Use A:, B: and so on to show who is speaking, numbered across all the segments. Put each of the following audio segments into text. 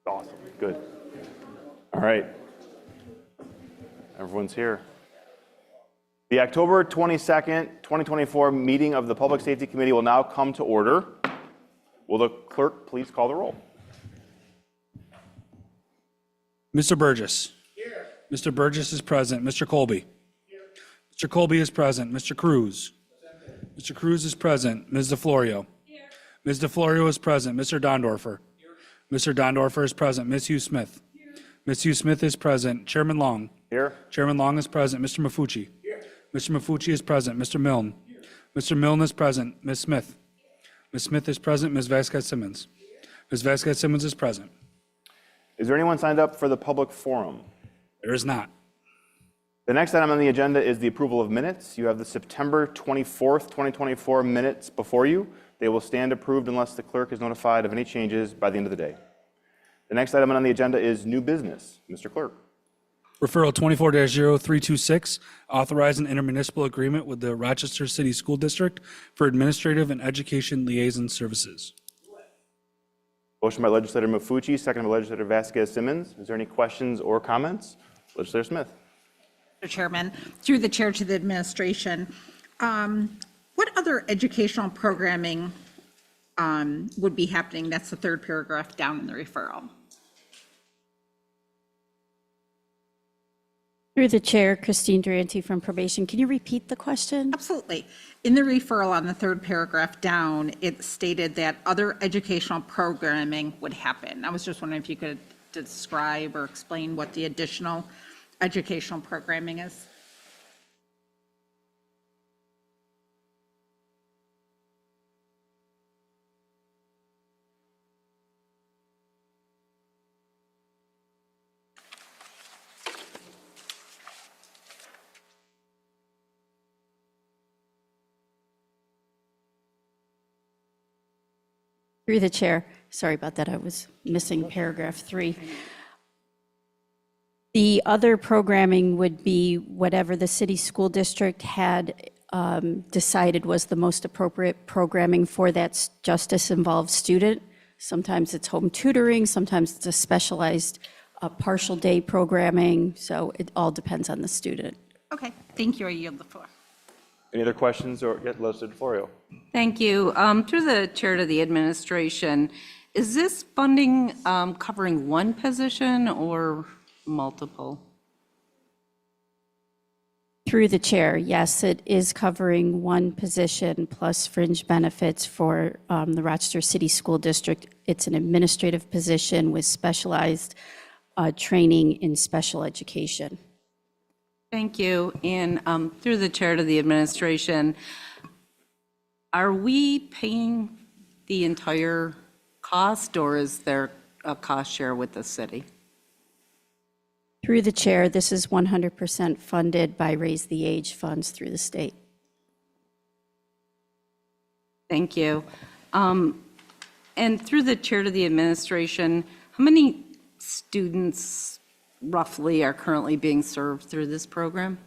A: Awesome, good. All right. Everyone's here. The October 22nd, 2024 meeting of the Public Safety Committee will now come to order. Will the clerk please call the roll?
B: Mr. Burgess. Here. Mr. Burgess is present. Mr. Colby. Here. Mr. Colby is present. Mr. Cruz. Present. Mr. Cruz is present. Ms. DeFlorio. Here. Ms. DeFlorio is present. Mr. Dondorfer. Here. Mr. Dondorfer is present. Ms. Hugh Smith. Here. Ms. Hugh Smith is present. Chairman Long.
A: Here.
B: Chairman Long is present. Mr. Mafucci. Here. Mr. Mafucci is present. Mr. Milne. Here. Mr. Milne is present. Ms. Smith. Ms. Smith is present. Ms. Vasquez Simmons. Ms. Vasquez Simmons is present.
A: Is there anyone signed up for the public forum?
B: There is not.
A: The next item on the agenda is the approval of minutes. You have the September 24th, 2024 minutes before you. They will stand approved unless the clerk is notified of any changes by the end of the day. The next item on the agenda is new business. Mr. Clerk.
B: Referral 24-0326, authorize an intermunicipal agreement with the Rochester City School District for administrative and education liaison services.
A: Motion by Legislator Mafucci, second by Legislator Vasquez Simmons. Is there any questions or comments? Legislator Smith.
C: Mr. Chairman, through the chair to the administration, what other educational programming would be happening? That's the third paragraph down in the referral.
D: Through the chair, Christine Durante from Probation. Can you repeat the question?
C: Absolutely. In the referral on the third paragraph down, it stated that other educational programming would happen. I was just wondering if you could describe or explain what the additional educational programming is.
D: Through the chair. Sorry about that. I was missing paragraph 3. The other programming would be whatever the city school district had decided was the most appropriate programming for that justice-involved student. Sometimes it's home tutoring, sometimes it's a specialized partial day programming, so it all depends on the student.
C: Okay, thank you. I yield the floor.
A: Any other questions or Legislator DeFlorio?
E: Thank you. Through the chair to the administration, is this funding covering one position or multiple?
D: Through the chair, yes, it is covering one position plus fringe benefits for the Rochester City School District. It's an administrative position with specialized training in special education.
E: Thank you. And through the chair to the administration, are we paying the entire cost or is there a cost share with the city?
D: Through the chair, this is 100% funded by Raise the Age funds through the state.
E: Thank you. And through the chair to the administration, how many students roughly are currently being served through this program?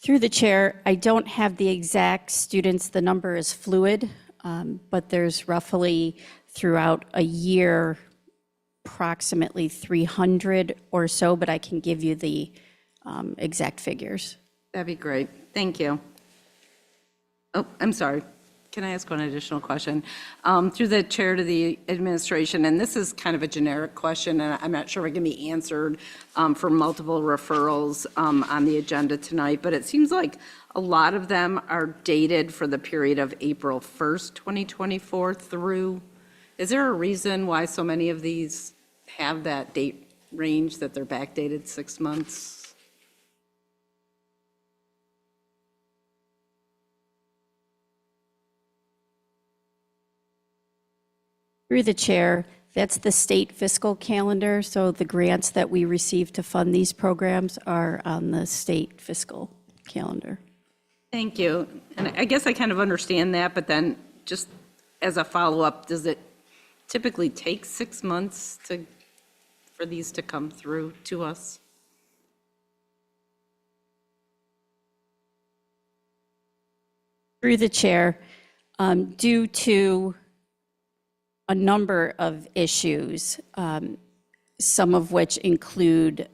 D: Through the chair, I don't have the exact students. The number is fluid, but there's roughly throughout a year approximately 300 or so, but I can give you the exact figures.
E: That'd be great. Thank you. Oh, I'm sorry. Can I ask one additional question? Through the chair to the administration, and this is kind of a generic question, and I'm not sure it can be answered for multiple referrals on the agenda tonight, but it seems like a lot of them are dated for the period of April 1st, 2024 through. Is there a reason why so many of these have that date range, that they're backdated 6 months?
D: Through the chair, that's the state fiscal calendar, so the grants that we receive to fund these programs are on the state fiscal calendar.
E: Thank you. And I guess I kind of understand that, but then just as a follow-up, does it typically take 6 months for these to come through to us?
D: Through the chair, due to a number of issues, some of which include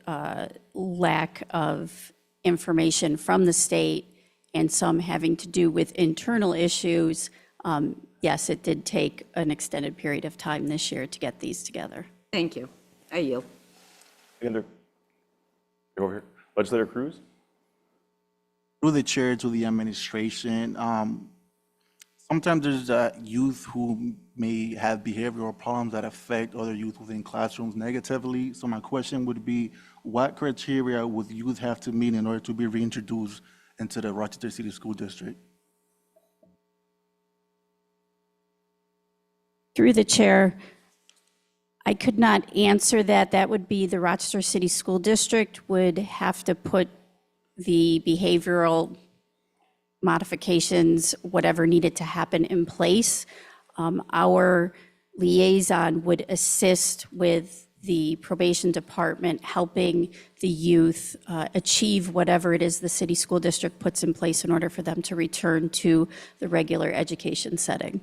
D: lack of information from the state and some having to do with internal issues. Yes, it did take an extended period of time this year to get these together.
E: Thank you. I yield.
A: You're over here. Legislator Cruz?
F: Through the chair to the administration, sometimes there's youth who may have behavioral problems that affect other youth within classrooms negatively. So my question would be, what criteria would youth have to meet in order to be reintroduced into the Rochester City School District?
D: Through the chair, I could not answer that. That would be the Rochester City School District would have to put the behavioral modifications, whatever needed to happen, in place. Our liaison would assist with the probation department, helping the youth achieve whatever it is the city school district puts in place in order for them to return to the regular education setting.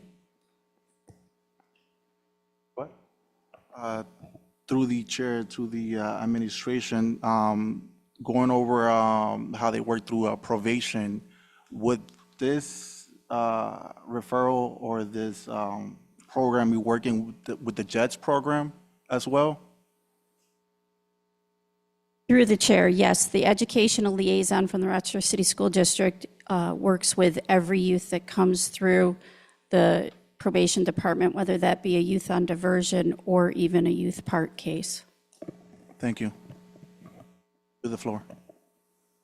A: What?
F: Through the chair to the administration, going over how they work through probation, would this referral or this program be working with the JETS program as well?
D: Through the chair, yes, the educational liaison from the Rochester City School District works with every youth that comes through the probation department, whether that be a youth on diversion or even a youth park case.
F: Thank you. To the floor.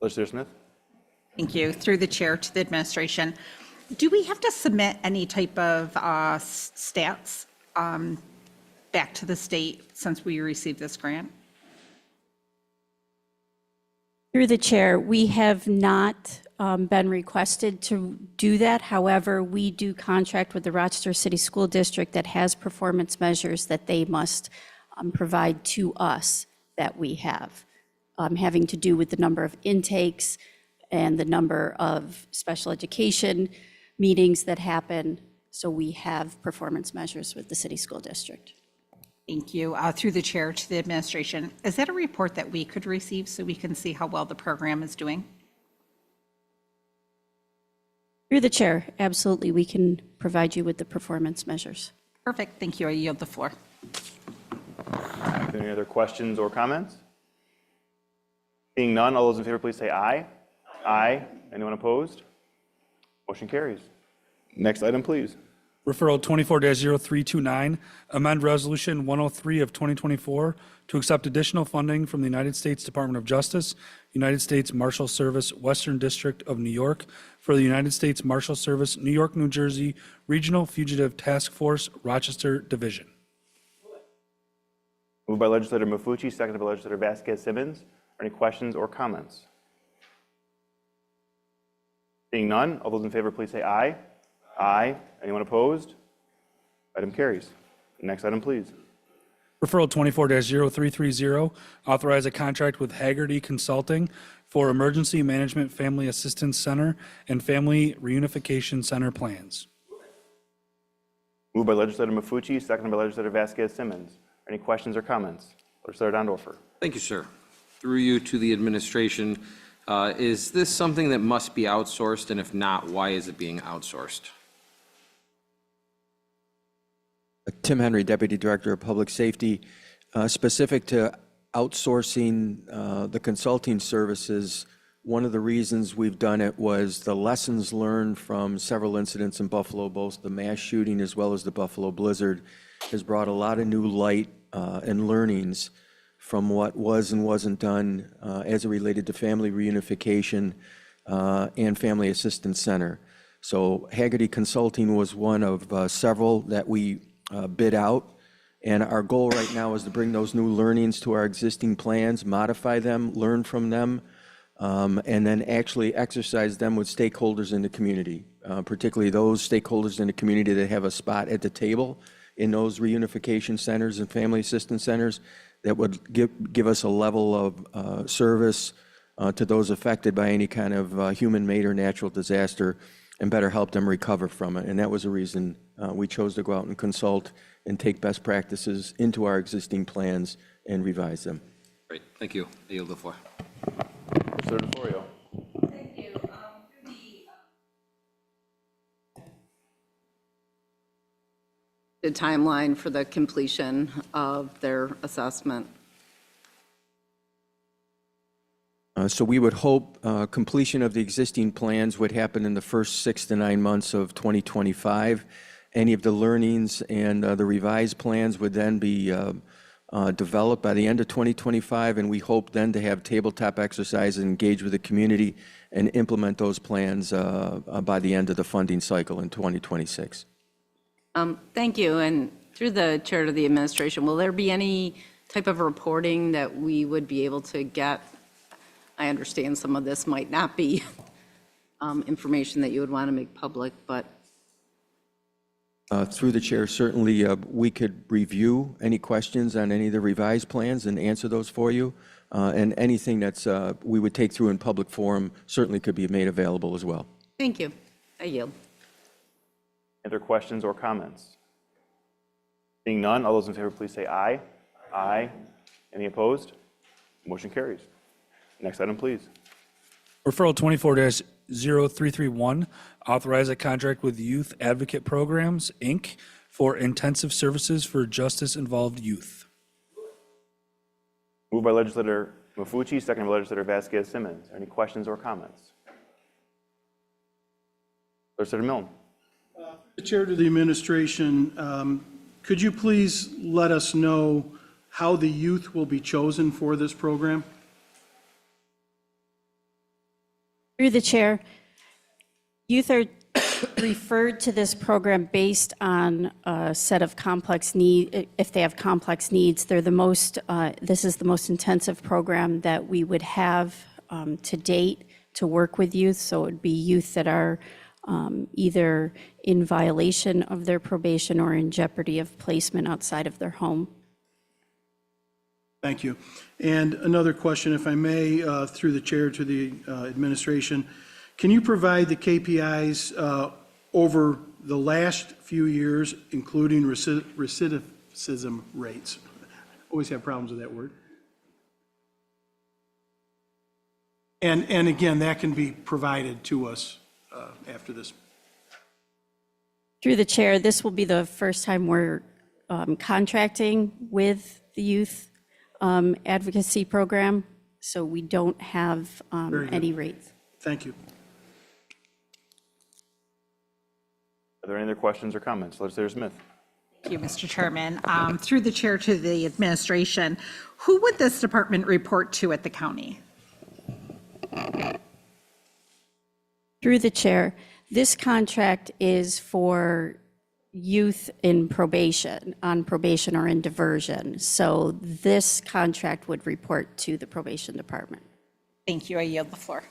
A: Legislator Smith?
C: Thank you. Through the chair to the administration, do we have to submit any type of stats back to the state since we received this grant?
D: Through the chair, we have not been requested to do that. However, we do contract with the Rochester City School District that has performance measures that they must provide to us that we have, having to do with the number of intakes and the number of special education meetings that happen. So we have performance measures with the city school district.
C: Thank you. Through the chair to the administration, is that a report that we could receive so we can see how well the program is doing?
D: Through the chair, absolutely, we can provide you with the performance measures.
C: Perfect. Thank you. I yield the floor.
A: Any other questions or comments? Seeing none, all those in favor, please say aye. Aye. Anyone opposed? Motion carries. Next item, please.
B: Referral 24-0329, amend Resolution 103 of 2024 to accept additional funding from the United States Department of Justice, United States Marshal Service, Western District of New York, for the United States Marshal Service, New York, New Jersey, Regional Fugitive Task Force, Rochester Division.
A: Moved by legislator Mafucci, seconded by legislator Vasquez Simmons. Are any questions or comments? Seeing none, all those in favor, please say aye. Aye. Anyone opposed? Item carries. Next item, please.
B: Referral 24-0330, authorize a contract with Haggerty Consulting for Emergency Management Family Assistance Center and Family Reunification Center plans.
A: Moved by legislator Mafucci, seconded by legislator Vasquez Simmons. Any questions or comments? Legislator Dondorfer.
G: Thank you, sir. Through you to the administration, is this something that must be outsourced, and if not, why is it being outsourced?
H: Tim Henry, Deputy Director of Public Safety. Specific to outsourcing the consulting services, one of the reasons we've done it was the lessons learned from several incidents in Buffalo, both the mass shooting as well as the Buffalo Blizzard, has brought a lot of new light and learnings from what was and wasn't done as it related to family reunification and Family Assistance Center. So Haggerty Consulting was one of several that we bid out, and our goal right now is to bring those new learnings to our existing plans, modify them, learn from them, and then actually exercise them with stakeholders in the community, particularly those stakeholders in the community that have a spot at the table in those reunification centers and family assistance centers that would give us a level of service to those affected by any kind of human-made or natural disaster and better help them recover from it. And that was the reason we chose to go out and consult and take best practices into our existing plans and revise them.
G: Great, thank you. I yield the floor.
A: Legislator DeFlorio.
E: Thank you. The timeline for the completion of their assessment.
H: So we would hope completion of the existing plans would happen in the first 6 to 9 months of 2025. Any of the learnings and the revised plans would then be developed by the end of 2025, and we hope then to have tabletop exercises, engage with the community, and implement those plans by the end of the funding cycle in 2026.
E: Thank you. And through the chair to the administration, will there be any type of reporting that we would be able to get? I understand some of this might not be information that you would want to make public, but
H: Through the chair, certainly we could review any questions on any of the revised plans and answer those for you. And anything that's we would take through in public forum certainly could be made available as well.
E: thank you. I yield.
A: Other questions or comments? Seeing none, all those in favor, please say aye. Aye. Any opposed? Motion carries. Next item, please.
B: Referral 24-0331, authorize a contract with Youth Advocate Programs, Inc. for intensive services for justice-involved youth.
A: Moved by legislator Mafucci, second by legislator Vasquez Simmons. Any questions or comments? Legislator Milne.
I: The Chair to the administration, could you please let us know how the youth will be chosen for this program?
D: Through the chair, youth are referred to this program based on a set of complex need. If they have complex needs, they're the most. This is the most intensive program that we would have to date to work with youth. So it would be youth that are either in violation of their probation or in jeopardy of placement outside of their home.
I: Thank you. And another question, if I may, through the chair to the administration. Can you provide the KPIs over the last few years, including recidivism rates? Always have problems with that word. And again, that can be provided to us after this.
D: Through the chair, this will be the first time we're contracting with the youth advocacy program, so we don't have
I: Very good.
D: any rates.
I: Thank you.
A: Are there any other questions or comments? Legislator Smith.
C: Thank you, Mr. Chairman. Through the chair to the administration, who would this department report to at the county?
D: Through the chair, this contract is for youth in probation, on probation or in diversion. So this contract would report to the probation department.
C: Thank you. I yield the floor.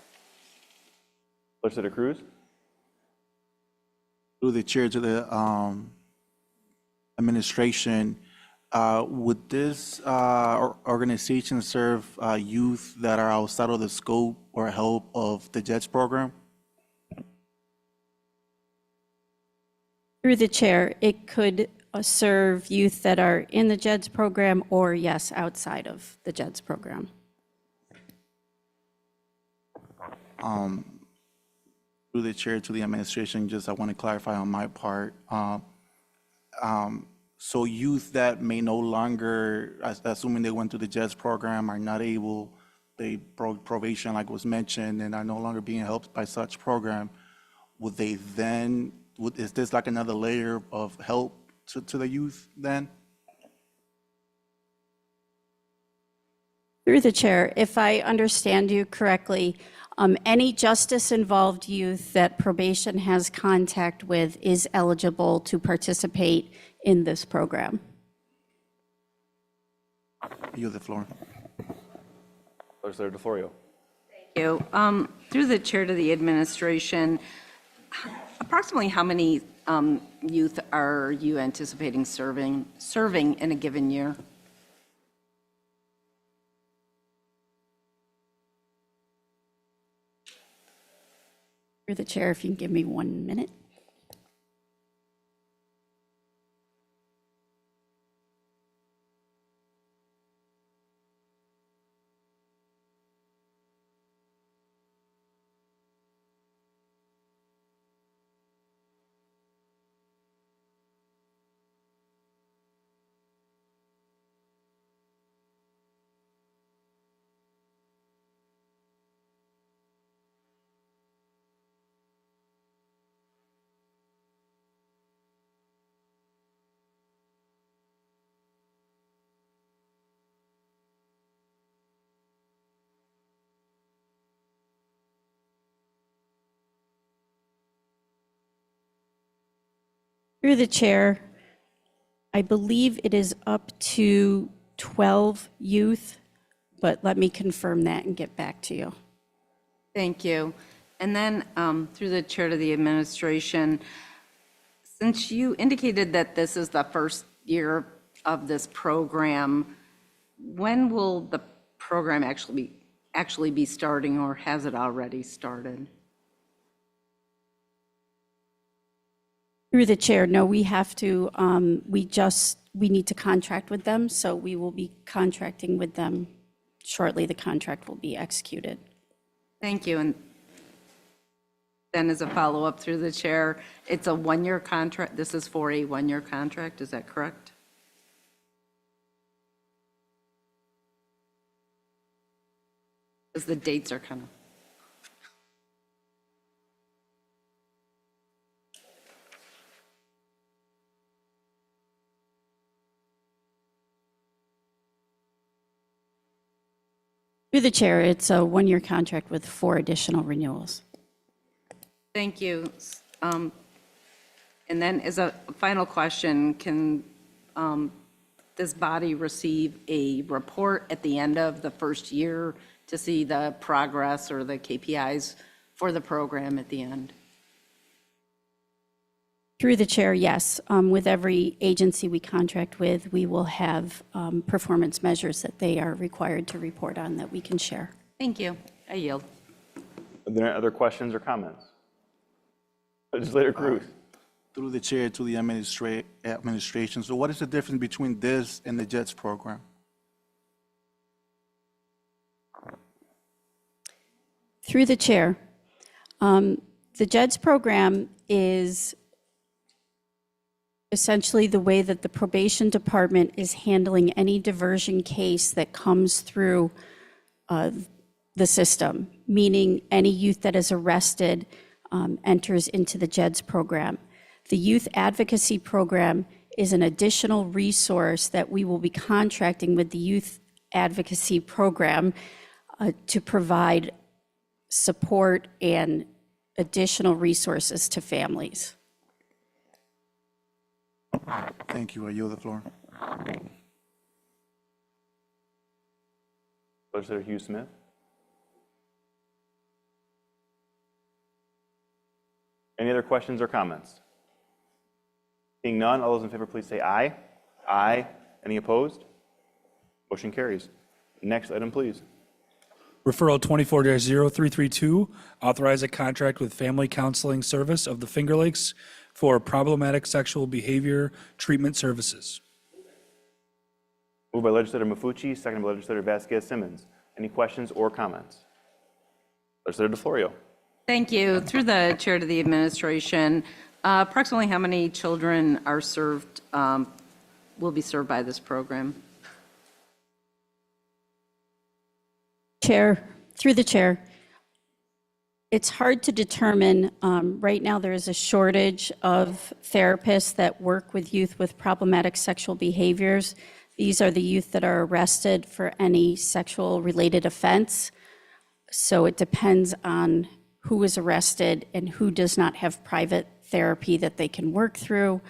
A: Legislator Cruz.
F: Through the chair to the administration, would this organization serve youth that are outside of the scope or help of the JETS program?
D: Through the chair, it could serve youth that are in the JEDS program or, yes, outside of the JEDS program.
F: Through the chair to the administration, just I want to clarify on my part. So youth that may no longer, assuming they went to the JETS program, are not able, they broke probation like was mentioned, and are no longer being helped by such program, would they then, is this like another layer of help to the youth then?
D: Through the chair, if I understand you correctly, any justice-involved youth that probation has contact with is eligible to participate in this program.
F: You have the floor.
A: Legislator DeFlorio.
E: Thank you. Through the chair to the administration, approximately how many youth are you anticipating serving in a given year?
D: Through the chair, if you can give me 1 minute. Through the chair, I believe it is up to 12 youth, but let me confirm that and get back to you.
E: Thank you. And then, through the chair to the administration, since you indicated that this is the first year of this program, when will the program actually be starting, or has it already started?
D: Through the chair, no, we have to, we need to contract with them, so we will be contracting with them shortly. The contract will be executed.
E: Thank you. And then as a follow-up through the chair, it's a one-year contract. This is for a one-year contract, is that correct? Because the dates are kind of.
D: Through the chair, it's a one-year contract with 4 additional renewals.
E: Thank you. And then as a final question, can this body receive a report at the end of the first year to see the progress or the KPIs for the program at the end?
D: Through the chair, yes. With every agency we contract with, we will have performance measures that they are required to report on that we can share.
E: Thank you. I yield.
A: Are there other questions or comments? Legislator Cruz.
F: Through the chair to the administration, so what is the difference between this and the JETS program?
D: Through the chair, the JEDS program is essentially the way that the probation department is handling any diversion case that comes through the system, meaning any youth that is arrested enters into the JEDS program. The Youth Advocacy Program is an additional resource that we will be contracting with the Youth Advocacy Program to provide support and additional resources to families.
F: Thank you. I yield the floor.
A: Legislator Hugh Smith. Any other questions or comments? Seeing none, all those in favor, please say aye. Aye. Any opposed? Motion carries. Next item, please.
B: Referral 24-0332, authorize a contract with Family Counseling Service of the Finger Lakes for problematic sexual behavior treatment services.
A: Moved by Legislator Mafucci, seconded by Legislator Vasquez Simmons. Any questions or comments? Legislator DeFlorio.
E: Thank you. Through the chair to the administration, approximately how many children are served, will be served by this program?
D: Chair, through the chair, it's hard to determine. Right now, there is a shortage of therapists that work with youth with problematic sexual behaviors. These are the youth that are arrested for any sexual-related offense. So it depends on who is arrested and who does not have private therapy that they can work through,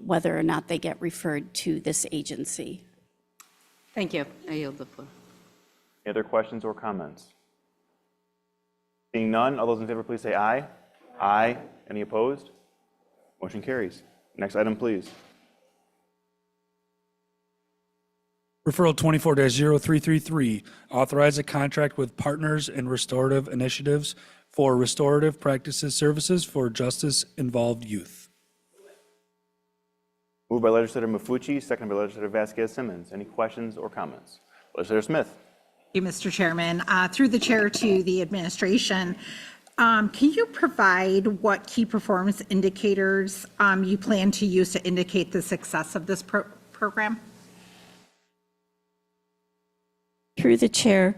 D: whether or not they get referred to this agency.
E: Thank you. I yield the floor.
A: Any other questions or comments? Seeing none, all those in favor, please say aye. Aye. Any opposed? Motion carries. Next item, please.
B: Referral 24-0333, authorize a contract with Partners in Restorative Initiatives for restorative practices services for justice-involved youth.
A: Moved by Legislator Mafucci, seconded by Legislator Vasquez Simmons. Any questions or comments? Legislator Smith.
C: Thank you, Mr. Chairman. Through the chair to the administration, can you provide what key performance indicators you plan to use to indicate the success of this program?
D: Through the chair,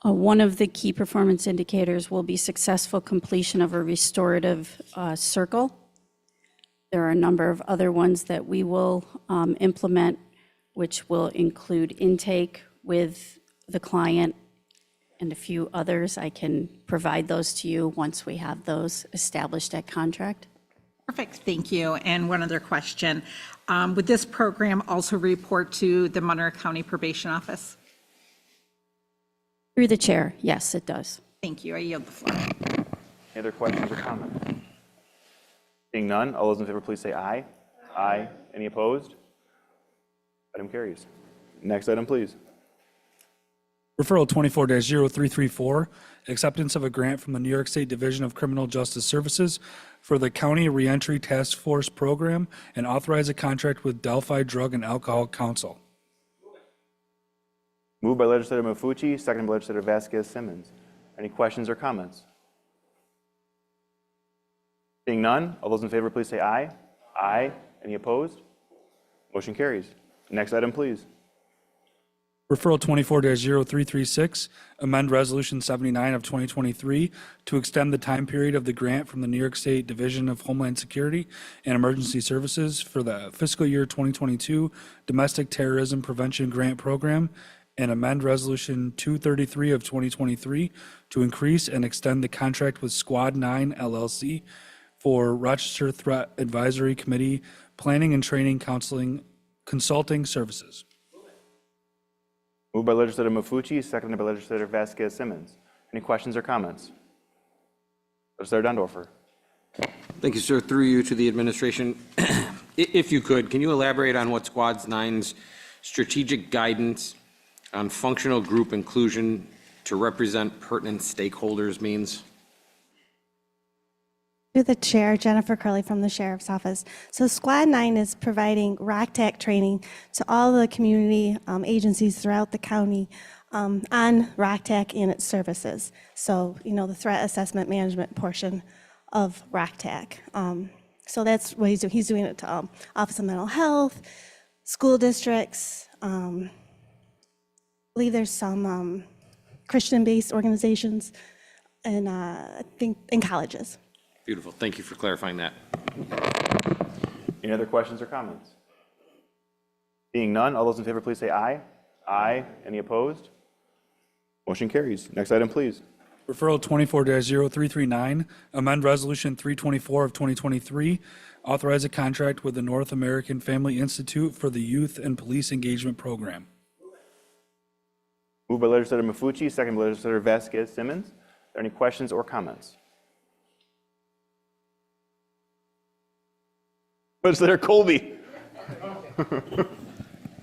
D: one of the key performance indicators will be successful completion of a restorative circle. There are a number of other ones that we will implement, which will include intake with the client and a few others. I can provide those to you once we have those established at contract.
C: Perfect, thank you. And one other question. Would this program also report to the Monroe County Probation Office?
D: Through the chair, yes, it does.
C: Thank you, I yield the floor.
A: Any other questions or comments? Seeing none, all those in favor, please say aye. Aye. Any opposed? Item carries. Next item, please.
B: Referral 24-0334, acceptance of a grant from the New York State Division of Criminal Justice Services for the County Reentry Task Force Program and authorize a contract with Delphi Drug and Alcohol Council.
A: Moved by legislator Mafucci, seconded by legislator Vasquez Simmons. Any questions or comments? Seeing none, all those in favor, please say aye. Aye. Any opposed? Motion carries. Next item, please.
B: Referral 24-0336, amend Resolution 79 of 2023 to extend the time period of the grant from the New York State Division of Homeland Security and Emergency Services for the fiscal year 2022 Domestic Terrorism Prevention Grant Program, and amend Resolution 233 of 2023 to increase and extend the contract with Squad 9 LLC for Rochester Threat Advisory Committee Planning and Training Consulting Services.
A: Moved by legislator Mafucci, seconded by legislator Vasquez Simmons. Any questions or comments? Legislator Dondorfer.
G: Thank you, sir. Through you to the administration. If you could, can you elaborate on what Squad 9's strategic guidance on functional group inclusion to represent pertinent stakeholders means?
J: Through the chair, Jennifer Curley from the Sheriff's Office. So Squad 9 is providing ROCTAC training to all the community agencies throughout the county on ROCTAC and its services. So, the threat assessment management portion of ROCTAC. So that's what he's doing. He's doing it to Office of Mental Health, school districts. I believe there's some Christian-based organizations, and I think in colleges.
G: Beautiful. Thank you for clarifying that.
A: Any other questions or comments? Seeing none, all those in favor, please say aye. Aye. Any opposed? Motion carries. Next item, please.
B: Referral 24-0339, amend Resolution 324 of 2023, authorize a contract with the North American Family Institute for the Youth and Police Engagement Program.
A: Moved by legislator Mafucci, seconded by legislator Vasquez Simmons. Are there any questions or comments? Legislator Colby.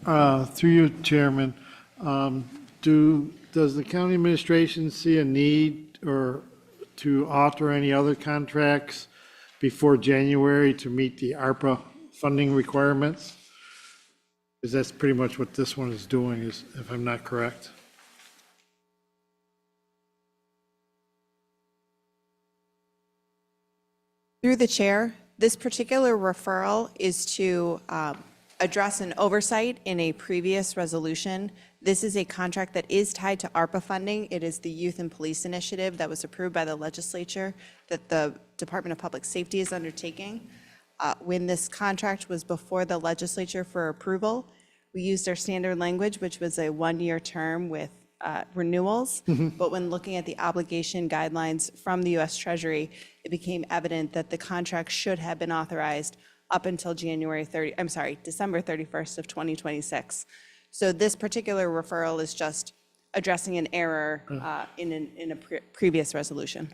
K: Through you, Chairman, does the county administration see a need or to author any other contracts before January to meet the ARPA funding requirements? Because that's pretty much what this one is doing, is, if I'm not correct.
L: Through the chair, this particular referral is to address an oversight in a previous resolution. This is a contract that is tied to ARPA funding. It is the Youth and Police Initiative that was approved by the legislature that the Department of Public Safety is undertaking. When this contract was before the legislature for approval, we used our standard language, which was a one-year term with renewals. But when looking at the obligation guidelines from the U.S. Treasury, it became evident that the contract should have been authorized up until December 31st of 2026. So this particular referral is just addressing an error in a previous resolution.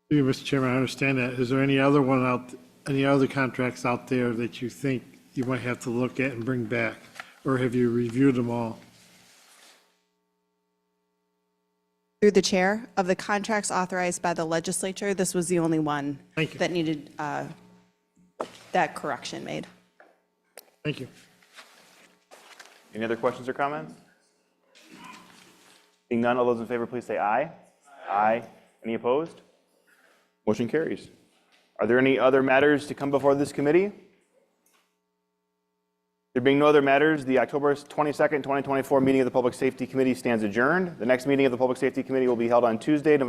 K: Thank you, Mr. Chairman, I understand that. Is there any other contracts out there that you think you might have to look at and bring back? Or have you reviewed them all?
L: Through the chair, of the contracts authorized by the legislature, this was the only one
K: Thank you.
L: that needed that correction made.
K: Thank you.
A: Any other questions or comments? Seeing none, all those in favor, please say aye. Aye. Any opposed? Motion carries. Are there any other matters to come before this committee? There being no other matters, the October 22nd, 2024 meeting of the Public Safety Committee stands adjourned. The next meeting of the Public Safety Committee will be held on Tuesday, November